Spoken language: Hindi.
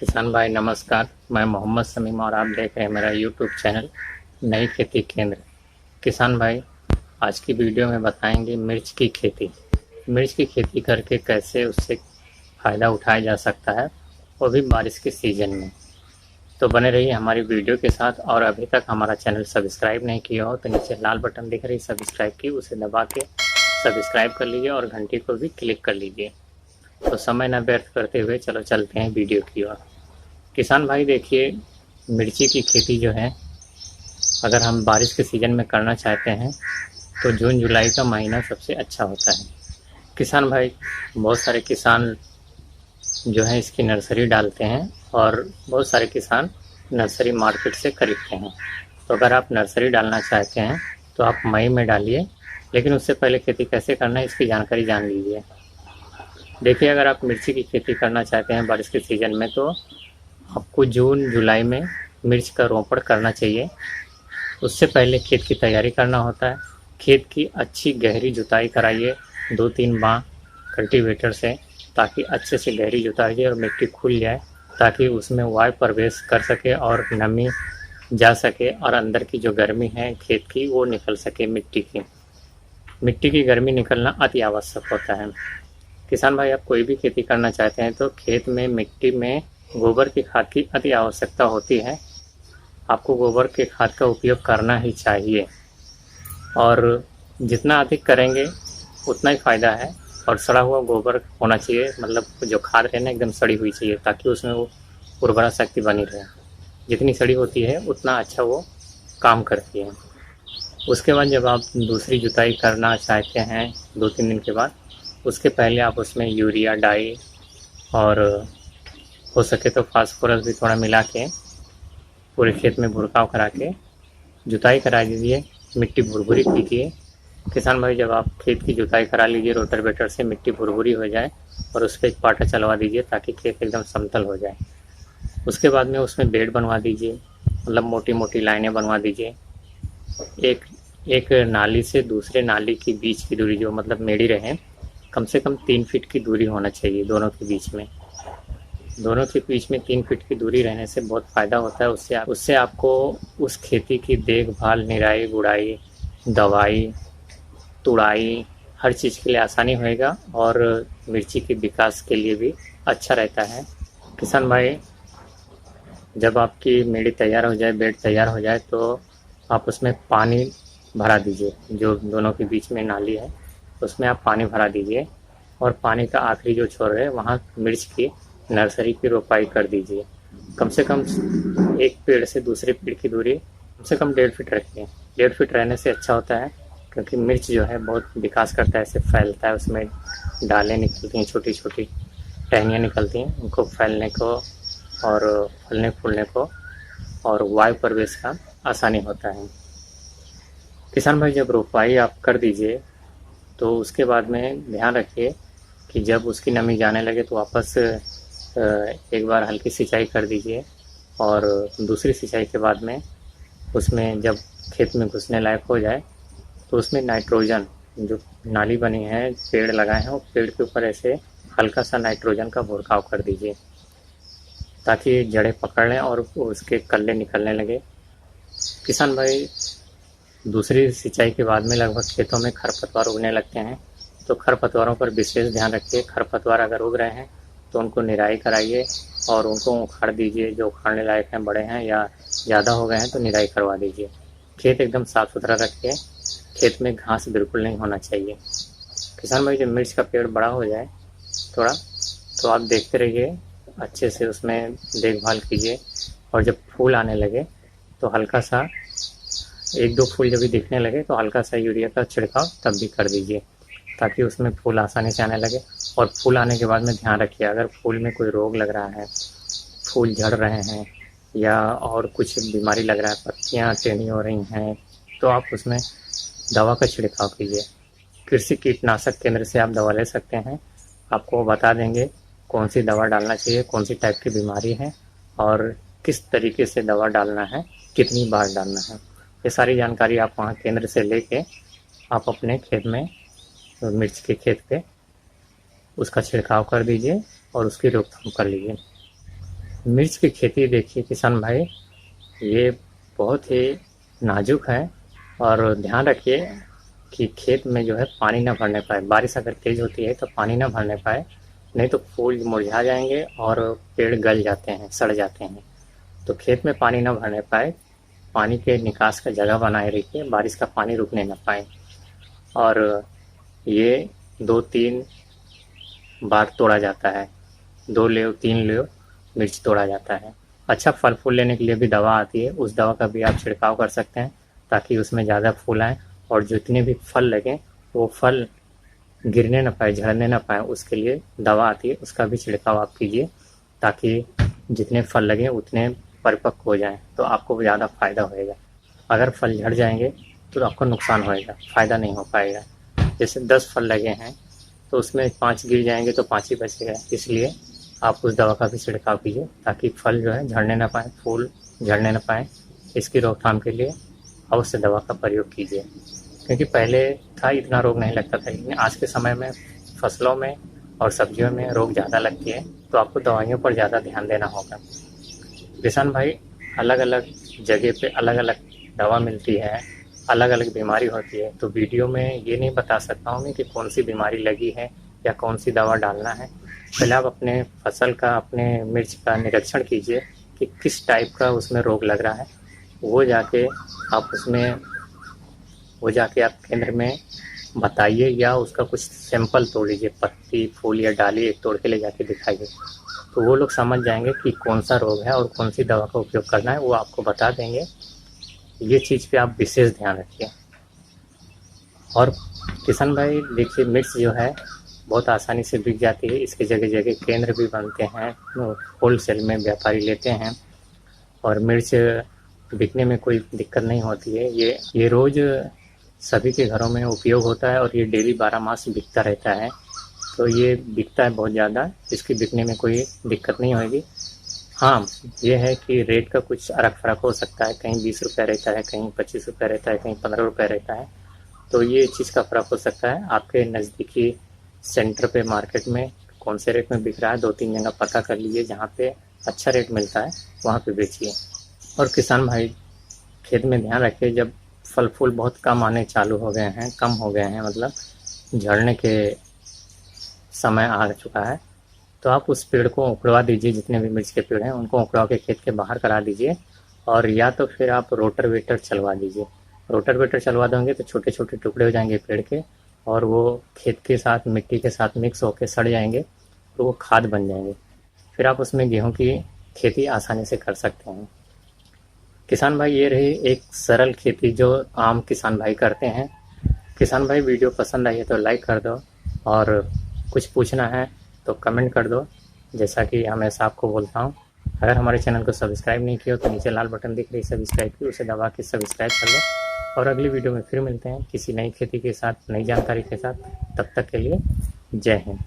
किसान भाई नमस्कार। मैं मोहम्मद समीम और आप देख रहे हैं मेरा यूट्यूब चैनल नई खेती केंद्र। किसान भाई, आज की वीडियो में बताएंगे मिर्च की खेती। मिर्च की खेती करके कैसे उससे फ़ायदा उठाया जा सकता है, वो भी बारिश के सीज़न में। तो बने रहिए हमारी वीडियो के साथ। और अभी तक हमारा चैनल सब्सक्राइब नहीं किया हो तो नीचे लाल बटन दिख रही सब्सक्राइब की, उसे दबा के सब्सक्राइब कर लीजिए और घंटी को भी क्लिक कर लीजिए। तो समय न व्यर्थ करते हुए चलो चलते हैं वीडियो की ओर। किसान भाई देखिए, मिर्ची की खेती जो है अगर हम बारिश के सीज़न में करना चाहते हैं तो जून जुलाई का महीना सबसे अच्छा होता है। किसान भाई, बहुत सारे किसान जो है इसकी नर्सरी डालते हैं और बहुत सारे किसान नर्सरी मार्केट से खरीदते हैं। तो अगर आप नर्सरी डालना चाहते हैं तो आप मई में डालिए, लेकिन उससे पहले खेती कैसे करना है इसकी जानकारी जान लीजिए। देखिए, अगर आप मिर्ची की खेती करना चाहते हैं बारिश के सीज़न में तो आपको जून जुलाई में मिर्च का रोपण करना चाहिए। उससे पहले खेत की तैयारी करना होता है। खेत की अच्छी गहरी जुताई कराइए 2-3 बार कल्टीवेटर से, ताकि अच्छे से गहरी जुताई जाए और मिट्टी खुल जाए, ताकि उसमें वायु प्रवेश कर सके और नमी जा सके और अंदर की जो गर्मी है खेत की वो निकल सके। मिट्टी की गर्मी निकलना अति आवश्यक होता है। किसान भाई, आप कोई भी खेती करना चाहते हैं तो खेत में मिट्टी में गोबर की खाद की अति आवश्यकता होती है। आपको गोबर के खाद का उपयोग करना ही चाहिए और जितना अधिक करेंगे उतना ही फ़ायदा है। और सड़ा हुआ गोबर होना चाहिए, मतलब जो खाद है ना एकदम सड़ी हुई चाहिए, ताकि उसमें वो उर्वरा शक्ति बनी रहे। जितनी सड़ी होती है उतना अच्छा वो काम करती है। उसके बाद जब आप दूसरी जुताई करना चाहते हैं 2-3 दिन के बाद, उसके पहले आप उसमें यूरिया डाई और हो सके तो फास्फोरस भी थोड़ा मिला के पूरे खेत में भुरकाव करा के जुताई करा दीजिए। मिट्टी भुरभुरी कीजिए। किसान भाई, जब आप खेत की जुताई करा लीजिए रोटावेटर से, मिट्टी भुरभुरी हो जाए और उस पर एक पाटा चलवा दीजिए ताकि खेत एकदम समतल हो जाए। उसके बाद में उसमें बेड बनवा दीजिए, मतलब मोटी मोटी लाइनें बनवा दीजिए। एक एक नाली से दूसरे नाली की बीच की दूरी जो मतलब मेड़ी रहे, कम से कम 3 फीट की दूरी होना चाहिए दोनों के बीच में। दोनों के बीच में 3 फीट की दूरी रहने से बहुत फ़ायदा होता है। उससे आपको उस खेती की देखभाल, निराई गुड़ाई, दवाई, तुड़ाई, हर चीज़ के लिए आसानी होएगा और मिर्ची के विकास के लिए भी अच्छा रहता है। किसान भाई, जब आपकी मेड़ी तैयार हो जाए, बेड तैयार हो जाए, तो आप उसमें पानी भरा दीजिए। जो दोनों के बीच में नाली है उसमें आप पानी भरा दीजिए और पानी का आखिरी जो छोर है वहाँ मिर्च की नर्सरी की रोपाई कर दीजिए। कम से कम एक पेड़ से दूसरे पेड़ की दूरी कम से कम 1.5 फीट रखिए। 1.5 फीट रहने से अच्छा होता है, क्योंकि मिर्च जो है बहुत विकास करता है, ऐसे फैलता है, उसमें डालें निकलती हैं, छोटी छोटी टहनियाँ निकलती हैं, उनको फैलने को और फलने फूलने को और वायु प्रवेश का आसानी होता है। किसान भाई, जब रोपाई आप कर दीजिए तो उसके बाद में ध्यान रखिए कि जब उसकी नमी जाने लगे तो वापस एक बार हल्की सिंचाई कर दीजिए और दूसरी सिंचाई के बाद में उसमें जब खेत में घुसने लायक हो जाए तो उसमें नाइट्रोजन, जो नाली बनी है, पेड़ लगाए हैं, वो पेड़ के ऊपर ऐसे हल्का सा नाइट्रोजन का छिड़काव कर दीजिए ताकि जड़ें पकड़ लें और उसके कल्ले निकलने लगे। किसान भाई, दूसरी सिंचाई के बाद में लगभग खेतों में खरपतवार उगने लगते हैं, तो खरपतवारों पर विशेष ध्यान रखिए। खरपतवार अगर उग रहे हैं तो उनको निराई कराइए और उनको उखाड़ दीजिए। जो उखाड़ने लायक हैं, बड़े हैं या ज़्यादा हो गए हैं तो निराई करवा दीजिए। खेत एकदम साफ़ सुथरा रखिए। खेत में घास बिल्कुल नहीं होना चाहिए। किसान भाई, जब मिर्च का पेड़ बड़ा हो जाए थोड़ा, तो आप देखते रहिए, अच्छे से उसमें देखभाल कीजिए और जब फूल आने लगे तो हल्का सा 1-2 फूल जब भी दिखने लगे तो हल्का सा यूरिया का छिड़काव तब भी कर दीजिए, ताकि उसमें फूल आसानी से आने लगे। और फूल आने के बाद में ध्यान रखिए, अगर फूल में कोई रोग लग रहा है, फूल झड़ रहे हैं या और कुछ बीमारी लग रहा है, पत्तियाँ टेढ़ी हो रही हैं, तो आप उसमें दवा का छिड़काव कीजिए। कृषि कीटनाशक केंद्र से आप दवा ले सकते हैं। आपको बता देंगे कौन सी दवा डालना चाहिए, कौन सी टाइप की बीमारी है और किस तरीके से दवा डालना है, कितनी बार डालना है। ये सारी जानकारी आप वहाँ केंद्र से लेके आप अपने खेत में, मिर्च के खेत पे उसका छिड़काव कर दीजिए और उसकी रोकथाम कर लीजिए। मिर्च की खेती देखिए किसान भाई, ये बहुत ही नाजुक है और ध्यान रखिए कि खेत में जो है पानी ना भरने पाए। बारिश अगर तेज़ होती है तो पानी ना भरने पाए, नहीं तो फूल मुरझा जाएंगे और पेड़ गल जाते हैं, सड़ जाते हैं। तो खेत में पानी ना भरने पाए, पानी के निकास का जगह बनाए रखिए, बारिश का पानी रुकने ना पाए। और ये 2-3 बार तोड़ा जाता है, 2 लेव 3 लेव मिर्च तोड़ा जाता है। अच्छा फल फूल लेने के लिए भी दवा आती है, उस दवा का भी आप छिड़काव कर सकते हैं ताकि उसमें ज़्यादा फूल आएँ और जितने भी फल लगें वो फल गिरने ना पाए, झड़ने ना पाए। उसके लिए दवा आती है, उसका भी छिड़काव आप कीजिए ताकि जितने फल लगें उतने परिपक्व हो जाएं, तो आपको ज़्यादा फ़ायदा होएगा। अगर फल झड़ जाएंगे तो आपको नुकसान होएगा, फ़ायदा नहीं हो पाएगा। जैसे 10 फल लगे हैं तो उसमें 5 गिर जाएंगे तो 5 ही बचेगा, इसलिए आप उस दवा का भी छिड़काव कीजिए ताकि फल जो है झड़ने ना पाए, फूल झड़ने ना पाए। इसकी रोकथाम के लिए अवश्य दवा का प्रयोग कीजिए, क्योंकि पहले था इतना रोग नहीं लगता था, लेकिन आज के समय में फसलों में और सब्जियों में रोग ज़्यादा लगती है, तो आपको दवाइयों पर ज़्यादा ध्यान देना होगा। किसान भाई, अलग अलग जगह पे अलग अलग दवा मिलती है, अलग अलग बीमारी होती है, तो वीडियो में ये नहीं बता सकता हूँ मैं कि कौन सी बीमारी लगी है या कौन सी दवा डालना है। पहले आप अपने फसल का, अपने मिर्च का निरीक्षण कीजिए कि किस टाइप का उसमें रोग लग रहा है, वो जाके आप केंद्र में बताइए या उसका कुछ सैंपल तोड़ लीजिए, पत्ती फूल या डाली एक तोड़ के ले जाके दिखाइए, तो वो लोग समझ जाएंगे कि कौन सा रोग है और कौन सी दवा का उपयोग करना है, वो आपको बता देंगे। ये चीज़ पे आप विशेष ध्यान रखिए। और किसान भाई देखिए, मिर्च जो है बहुत आसानी से बिक जाती है, इसके जगह जगह केंद्र भी बनते हैं, होल सेल में व्यापारी लेते हैं और मिर्च बिकने में कोई दिक्कत नहीं होती है। ये रोज़ सभी के घरों में उपयोग होता है और ये डेली 12 मास बिकता रहता है, तो ये बिकता है बहुत ज़्यादा, इसकी बिकने में कोई दिक्कत नहीं होगी। हाँ, ये है कि रेट का कुछ फ़र्क हो सकता है, कहीं 20 रुपये रहता है, कहीं 25 रुपये रहता है, कहीं 15 रुपये रहता है, तो ये चीज़ का फ़र्क हो सकता है। आपके नज़दीकी सेंटर पे मार्केट में कौन से रेट में बिक रहा है, 2-3 जगह पता कर लीजिए, जहाँ पे अच्छा रेट मिलता है वहाँ पे बेचिए। और किसान भाई, खेत में ध्यान रखिए, जब फल फूल बहुत कम आने चालू हो गए हैं, कम हो गए हैं, मतलब झड़ने के समय आ चुका है, तो आप उस पेड़ को उखड़वा दीजिए, जितने भी मिर्च के पेड़ हैं उनको उखड़वा के खेत के बाहर करा दीजिए, और या तो फिर आप रोटावेटर चलवा दीजिए। रोटावेटर चलवा देंगे तो छोटे छोटे टुकड़े हो जाएंगे पेड़ के, और वो खेत के साथ मिट्टी के साथ मिक्स होकर सड़ जाएंगे, तो वो खाद बन जाएंगे। फिर आप उसमें गेहूँ की खेती आसानी से कर सकते हैं। किसान भाई, ये रही एक सरल खेती जो आम किसान भाई करते हैं। किसान भाई, वीडियो पसंद आई है तो लाइक कर दो, और कुछ पूछना है तो कमेंट कर दो, जैसा कि हमेशा आपको बोलता हूँ। अगर हमारे चैनल को सब्सक्राइब नहीं किया तो नीचे लाल बटन दिख रही है सब्सक्राइब की, उसे दबा के सब्सक्राइब कर लो। और अगली वीडियो में फिर मिलते हैं किसी नई खेती के साथ, नई जानकारी के साथ। तब तक के लिए जय हिंद।